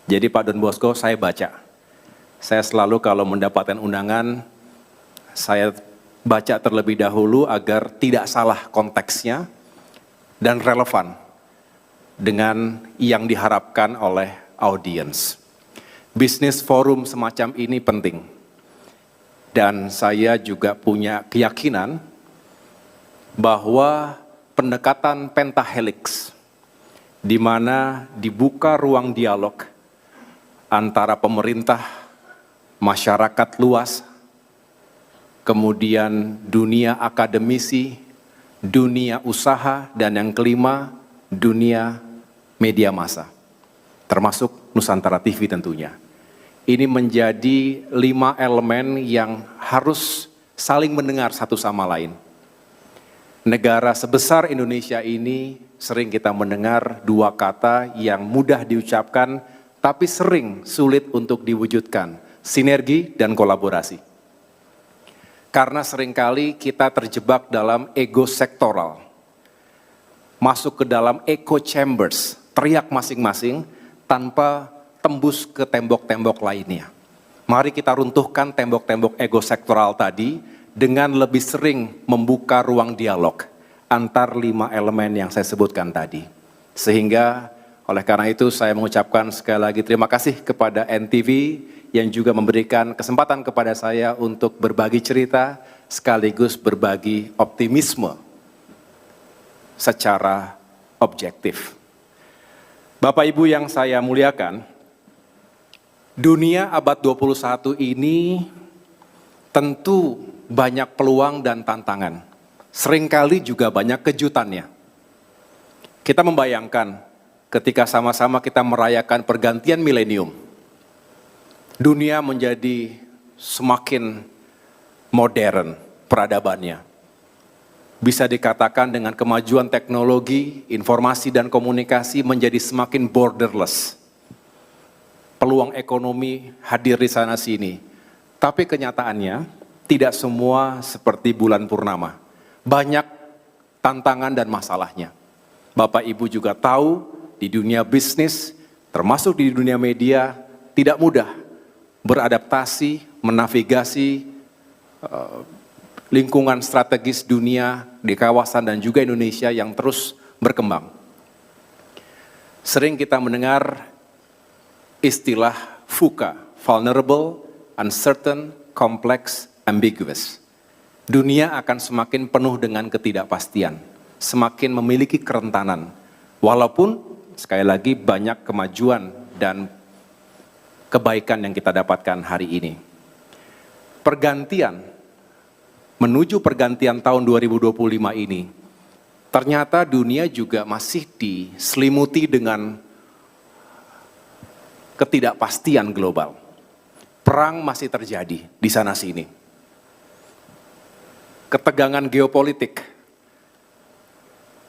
Jadi Pak Don Bosco, saya baca. Saya selalu kalau mendapatkan undangan, saya baca terlebih dahulu agar tidak salah konteksnya dan relevan dengan yang diharapkan oleh audiens. Bisnis forum semacam ini penting. Dan saya juga punya keyakinan bahwa pendekatan pentahelix, di mana dibuka ruang dialog antara pemerintah, masyarakat luas, kemudian dunia akademisi, dunia usaha, dan yang kelima, dunia media massa, termasuk Nusantara TV tentunya. Ini menjadi 5 elemen yang harus saling mendengar satu sama lain. Negara sebesar Indonesia ini sering kita mendengar 2 kata yang mudah diucapkan, tapi sering sulit untuk diwujudkan, sinergi dan kolaborasi. Karena seringkali kita terjebak dalam ego sektoral, masuk ke dalam echo chambers, teriak masing-masing tanpa tembus ke tembok-tembok lainnya. Mari kita runtuhkan tembok-tembok ego sektoral tadi dengan lebih sering membuka ruang dialog antar 5 elemen yang saya sebutkan tadi. Sehingga oleh karena itu saya mengucapkan sekali lagi terima kasih kepada NTV yang juga memberikan kesempatan kepada saya untuk berbagi cerita sekaligus berbagi optimisme secara objektif. Bapak Ibu yang saya muliakan, dunia abad 21 ini tentu banyak peluang dan tantangan. Seringkali juga banyak kejutannya. Kita membayangkan ketika sama-sama kita merayakan pergantian milenium, dunia menjadi semakin modern peradabannya. Bisa dikatakan dengan kemajuan teknologi, informasi dan komunikasi menjadi semakin borderless. Peluang ekonomi hadir di sana sini. Tapi kenyataannya tidak semua seperti bulan purnama. Banyak tantangan dan masalahnya. Bapak Ibu juga tahu di dunia bisnis, termasuk di dunia media, tidak mudah beradaptasi, menavigasi lingkungan strategis dunia di kawasan dan juga Indonesia yang terus berkembang. Sering kita mendengar istilah VUCA, vulnerable, uncertain, complex, ambiguous. Dunia akan semakin penuh dengan ketidakpastian, semakin memiliki kerentanan. Walaupun sekali lagi banyak kemajuan dan kebaikan yang kita dapatkan hari ini. Menuju pergantian tahun 2025 ini, ternyata dunia juga masih diselimuti dengan ketidakpastian global. Perang masih terjadi di sana-sini. Ketegangan geopolitik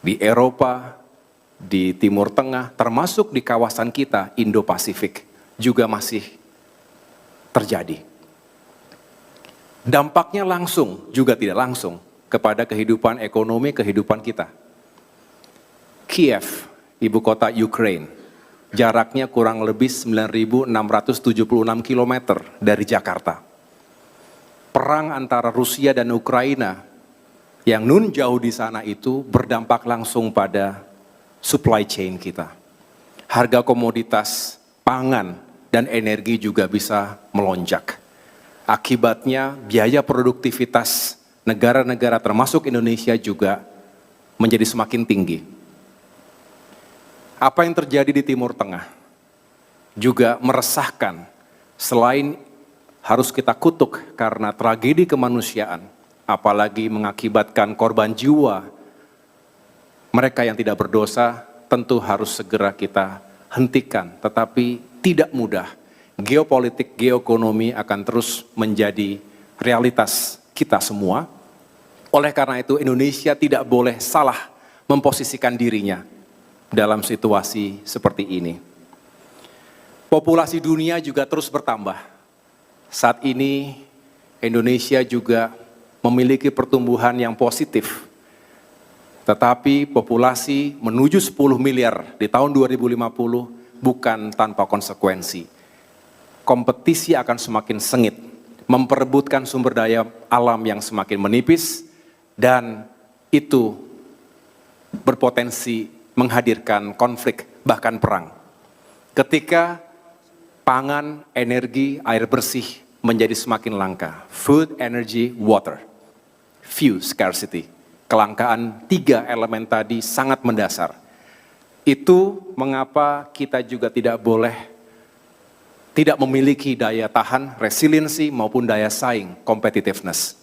di Eropa, di Timur Tengah, termasuk di kawasan kita, Indo-Pasifik, juga masih terjadi. Dampaknya langsung, juga tidak langsung, kepada kehidupan ekonomi, kehidupan kita. Kiev, ibu kota Ukraine, jaraknya kurang lebih 9.676 km dari Jakarta. Perang antara Rusia dan Ukraina yang nun jauh di sana itu berdampak langsung pada supply chain kita. Harga komoditas, pangan, dan energi juga bisa melonjak. Akibatnya biaya produktivitas negara-negara termasuk Indonesia juga menjadi semakin tinggi. Apa yang terjadi di Timur Tengah juga meresahkan, selain harus kita kutuk karena tragedi kemanusiaan, apalagi mengakibatkan korban jiwa, mereka yang tidak berdosa tentu harus segera kita hentikan, tetapi tidak mudah. Geopolitik, geoekonomi akan terus menjadi realitas kita semua. Oleh karena itu Indonesia tidak boleh salah memposisikan dirinya dalam situasi seperti ini. Populasi dunia juga terus bertambah. Saat ini Indonesia juga memiliki pertumbuhan yang positif. Tetapi populasi menuju 10 miliar di tahun 2050 bukan tanpa konsekuensi. Kompetisi akan semakin sengit, memperebutkan sumber daya alam yang semakin menipis, dan itu berpotensi menghadirkan konflik, bahkan perang. Ketika pangan, energi, air bersih menjadi semakin langka, food, energy, water, fuel scarcity, kelangkaan 3 elemen tadi sangat mendasar. Itu mengapa kita juga tidak memiliki daya tahan, resiliensi maupun daya saing, competitiveness.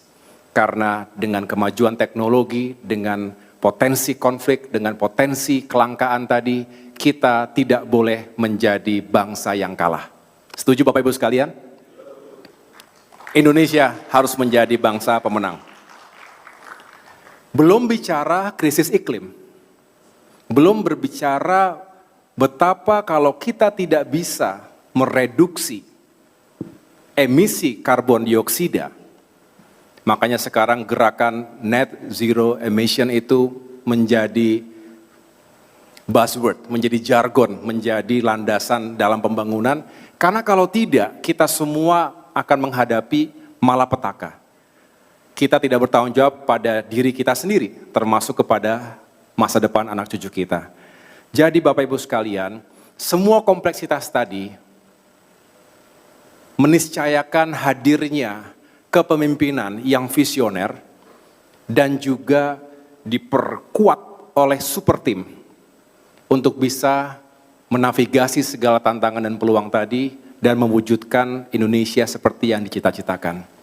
Karena dengan kemajuan teknologi, dengan potensi konflik, dengan potensi kelangkaan tadi, kita tidak boleh menjadi bangsa yang kalah. Setuju Bapak Ibu sekalian? Indonesia harus menjadi bangsa pemenang. Belum bicara krisis iklim, belum berbicara betapa kalau kita tidak bisa mereduksi emisi karbon dioksida, makanya sekarang gerakan net zero emission itu menjadi buzzword, menjadi jargon, menjadi landasan dalam pembangunan, karena kalau tidak kita semua akan menghadapi malapetaka. Kita tidak bertanggung jawab pada diri kita sendiri, termasuk kepada masa depan anak cucu kita. Jadi Bapak Ibu sekalian, semua kompleksitas tadi meniscayakan hadirnya kepemimpinan yang visioner dan juga diperkuat oleh super team untuk bisa menavigasi segala tantangan dan peluang tadi dan mewujudkan Indonesia seperti yang dicita-citakan.